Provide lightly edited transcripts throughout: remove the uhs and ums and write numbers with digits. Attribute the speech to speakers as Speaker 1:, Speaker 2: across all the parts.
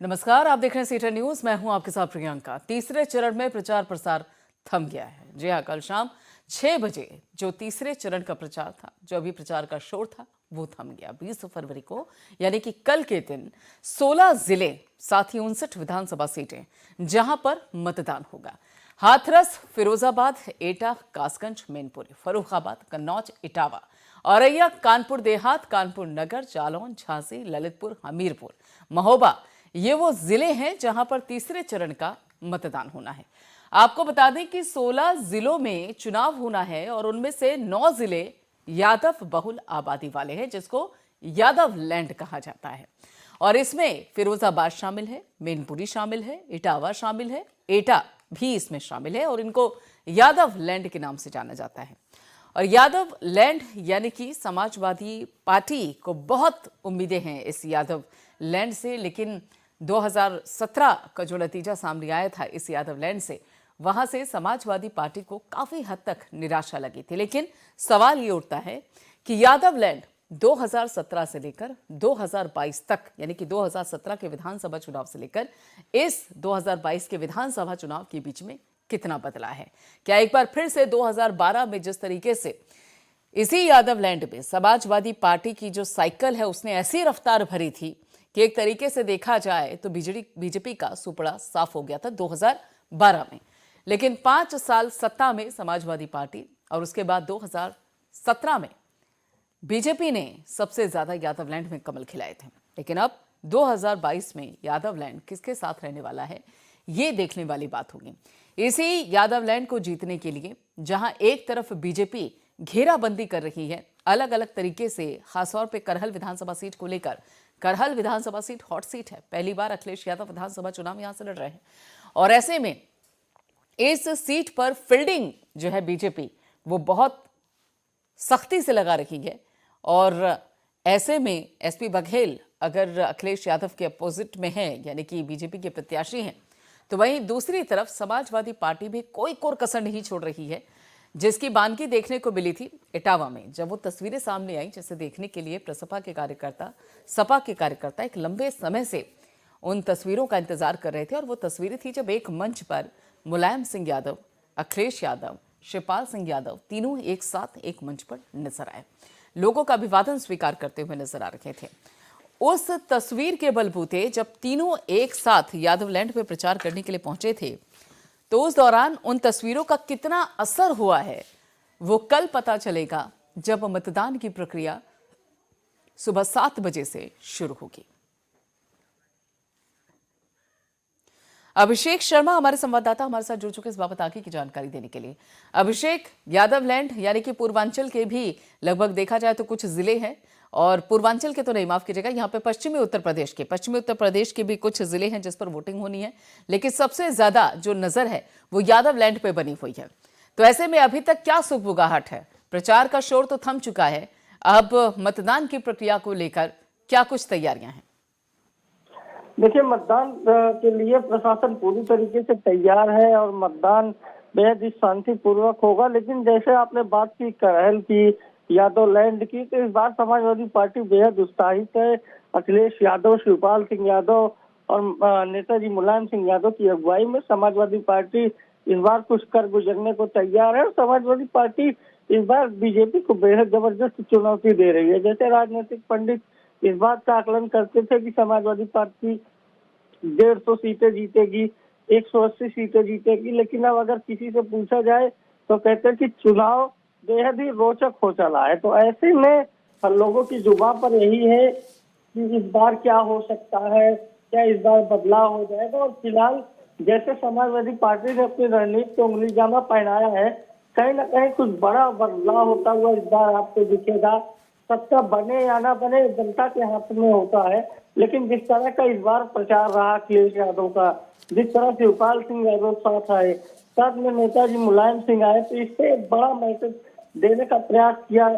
Speaker 1: नमस्कार, आप देख रहे हैं सीटर न्यूज। मैं हूं आपके साथ प्रियंका। तीसरे चरण में प्रचार प्रसार थम गया है। जी हां, कल शाम 6 बजे जो तीसरे चरण का प्रचार था, जो अभी प्रचार का शोर था, वो थम गया। 20 फरवरी को यानी कि कल के दिन 16 जिले, साथ ही 59 विधानसभा सीटें जहां पर मतदान होगा। हाथरस, फिरोजाबाद, एटा, कासगंज, मैनपुरी, फर्रुखाबाद, कन्नौज, इटावा, औरैया, कानपुर देहात, कानपुर नगर, जालौन, झांसी, ललितपुर, हमीरपुर, महोबा, ये वो जिले हैं जहां पर तीसरे चरण का मतदान होना है। आपको बता दें कि 16 जिलों में चुनाव होना है और उनमें से 9 जिले यादव बहुल आबादी वाले हैं, जिसको यादव लैंड कहा जाता है। और इसमें फिरोजाबाद शामिल है, मैनपुरी शामिल है, इटावा शामिल है, एटा भी इसमें शामिल है और इनको यादव लैंड के नाम से जाना जाता है। और यादव लैंड यानी कि समाजवादी पार्टी को बहुत उम्मीदें हैं इस यादव लैंड से, लेकिन 2017 का जो नतीजा सामने आया था इस यादव लैंड से, वहां से समाजवादी पार्टी को काफी हद तक निराशा लगी थी। लेकिन सवाल ये उठता है कि यादव लैंड 2017 से लेकर 2022 तक, यानी कि 2017 के विधानसभा चुनाव से लेकर इस 2022 के विधानसभा चुनाव के बीच में कितना बदला है। क्या एक बार फिर से 2012 में जिस तरीके से इसी यादव लैंड में समाजवादी पार्टी की जो साइकिल है उसने ऐसी रफ्तार भरी थी कि एक तरीके से देखा जाए तो बीजेपी का सुपड़ा साफ हो गया था 2012 में। लेकिन 5 साल सत्ता में समाजवादी पार्टी और उसके बाद 2017 में बीजेपी ने सबसे ज्यादा यादव लैंड में कमल खिलाए थे। लेकिन अब 2022 में यादव लैंड किसके साथ रहने वाला है, ये देखने वाली बात होगी। इसी यादव लैंड को जीतने के लिए जहां एक तरफ बीजेपी घेराबंदी कर रही है अलग अलग तरीके से, खासतौर पे करहल विधानसभा सीट को लेकर। करहल विधानसभा सीट हॉट सीट है, पहली बार अखिलेश यादव विधानसभा चुनाव यहां से लड़ रहे हैं और ऐसे में इस सीट पर फील्डिंग जो है बीजेपी वो बहुत सख्ती से लगा रही है। और ऐसे में एसपी बघेल अगर अखिलेश यादव के अपोजिट में है, यानी कि बीजेपी के प्रत्याशी हैं, तो वहीं दूसरी तरफ समाजवादी पार्टी भी कोई कोर कसर नहीं छोड़ रही है, जिसकी बानगी देखने को मिली थी इटावा में। जब वो तस्वीरें सामने आई, जिसे देखने के लिए सपा के कार्यकर्ता एक लंबे समय से उन तस्वीरों का इंतजार कर रहे थे। और वो तस्वीरें थी जब एक मंच पर मुलायम सिंह यादव, अखिलेश यादव, शिवपाल सिंह यादव तीनों एक साथ एक मंच पर नजर आए, लोगों का अभिवादन स्वीकार करते हुए नजर आ रहे थे। उस तस्वीर के बलबूते जब तीनों एक साथ यादव लैंड पे प्रचार करने के लिए पहुंचे थे, तो उस दौरान उन तस्वीरों का कितना असर हुआ है वो कल पता चलेगा, जब मतदान की प्रक्रिया सुबह 7 बजे से शुरू होगी। अभिषेक शर्मा हमारे संवाददाता हमारे साथ जुड़ चुके इस बाबत आगे की जानकारी देने के लिए। अभिषेक, यादव लैंड यानी कि पूर्वांचल के भी लगभग देखा जाए तो कुछ जिले हैं, और पूर्वांचल के तो नहीं, माफ कीजिएगा, यहाँ पे पश्चिमी उत्तर प्रदेश के भी कुछ जिले हैं जिस पर वोटिंग होनी है। लेकिन सबसे ज्यादा जो नजर है वो यादव लैंड पे बनी हुई है। तो ऐसे में अभी तक क्या सुगबुगाहट है? प्रचार का शोर तो थम चुका है, अब मतदान की प्रक्रिया को लेकर क्या कुछ तैयारियां हैं?
Speaker 2: देखिए, मतदान के लिए प्रशासन पूरी तरीके से तैयार है और मतदान बेहद ही शांतिपूर्वक होगा। लेकिन जैसे आपने बात की करहल की, यादव लैंड की, तो इस बार समाजवादी पार्टी बेहद उत्साहित है। अखिलेश यादव, शिवपाल सिंह यादव और नेताजी मुलायम सिंह यादव की अगुवाई में समाजवादी पार्टी इस बार कुछ कर गुजरने को तैयार है। और समाजवादी पार्टी इस बार बीजेपी को बेहद जबरदस्त चुनौती दे रही है। जैसे राजनीतिक पंडित इस बात का आकलन करते थे कि समाजवादी पार्टी 150 सीटें जीतेगी, 180 सीटें जीतेगी, लेकिन अब अगर किसी से पूछा जाए तो कहते हैं कि चुनाव बेहद ही रोचक हो चला है। तो ऐसे में लोगों की जुबान पर यही है कि इस बार क्या हो सकता है, क्या इस बार बदलाव हो जाएगा। और फिलहाल जैसे समाजवादी पार्टी ने अपनी रणनीति को उंगली जामा पहनाया है, कहीं ना कहीं कुछ बड़ा बदलाव होता हुआ इस बार आपको दिखेगा। सत्ता बने या ना बने जनता के हाथ में होता है, लेकिन जिस तरह का इस बार प्रचार रहा अखिलेश यादव का, जिस तरह शिवपाल सिंह यादव साथ आए, साथ में नेताजी मुलायम सिंह आए, तो इससे एक बड़ा मैसेज देने का प्रयास किया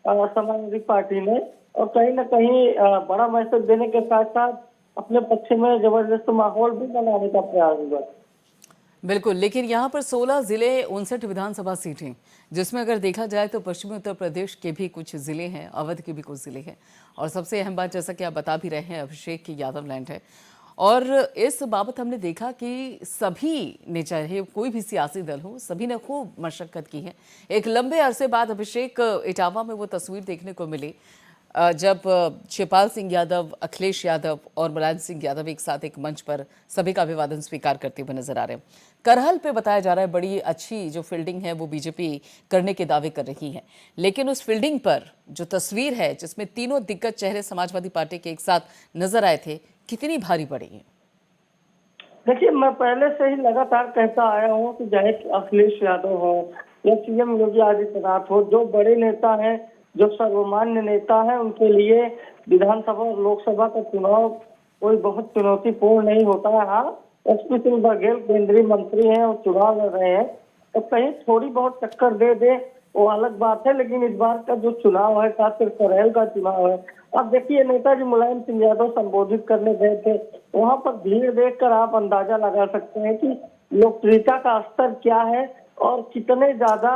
Speaker 2: समाजवादी पार्टी ने। और कहीं ना कहीं बड़ा मैसेज देने के साथ साथ अपने पक्ष में जबरदस्त माहौल भी बनाने का प्रयास हुआ।
Speaker 1: बिल्कुल, लेकिन यहाँ पर 16 जिले, 59 विधानसभा सीटें, जिसमें अगर देखा जाए तो पश्चिमी उत्तर प्रदेश के भी कुछ जिले हैं, अवध के भी कुछ जिले हैं, और सबसे अहम बात जैसा कि आप बता भी रहे हैं अभिषेक की यादव लैंड है। और इस बाबत हमने देखा कि सभी ने, चाहे कोई भी सियासी दल हो, सभी ने खूब मशक्कत की है। एक लंबे अरसे बाद अभिषेक इटावा में वो तस्वीर देखने को मिली जब शिवपाल सिंह यादव, अखिलेश यादव और मुलायम सिंह यादव एक साथ एक मंच पर सभी का अभिवादन स्वीकार करते हुए नजर आ रहे हैं। करहल पे बताया जा रहा है बड़ी अच्छी जो फील्डिंग है वो बीजेपी करने के दावे कर रही है, लेकिन उस फील्डिंग पर जो तस्वीर है जिसमें तीनों दिग्गज चेहरे समाजवादी पार्टी के एक साथ नजर आए थे, कितनी भारी पड़ी है?
Speaker 2: देखिए, मैं पहले से ही लगातार कहता आया हूँ कि चाहे अखिलेश यादव हो या सीएम योगी आदित्यनाथ हो, जो बड़े नेता हैं, जो सर्वमान्य नेता हैं, उनके लिए विधानसभा और लोकसभा का चुनाव कोई बहुत चुनौतीपूर्ण नहीं होता है। हाँ, एसपी सिंह बघेल केंद्रीय मंत्री हैं और चुनाव लड़ रहे हैं, तो कहीं थोड़ी बहुत टक्कर दे दे वो अलग बात है, लेकिन इस बार का जो चुनाव है, खासकर करैल का चुनाव है, अब देखिए नेताजी मुलायम सिंह यादव संबोधित करने गए थे, वहां पर भीड़ देखकर आप अंदाजा लगा सकते हैं कि लोकप्रियता का स्तर क्या है और कितने ज्यादा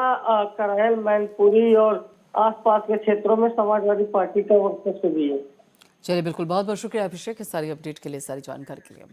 Speaker 2: करैल, मैनपुरी और आसपास के क्षेत्रों में समाजवादी पार्टी का वर्चस्व भी है।
Speaker 1: चलिए, बिल्कुल, बहुत बहुत शुक्रिया अभिषेक इस सारी अपडेट के लिए, सारी जानकारी के लिए।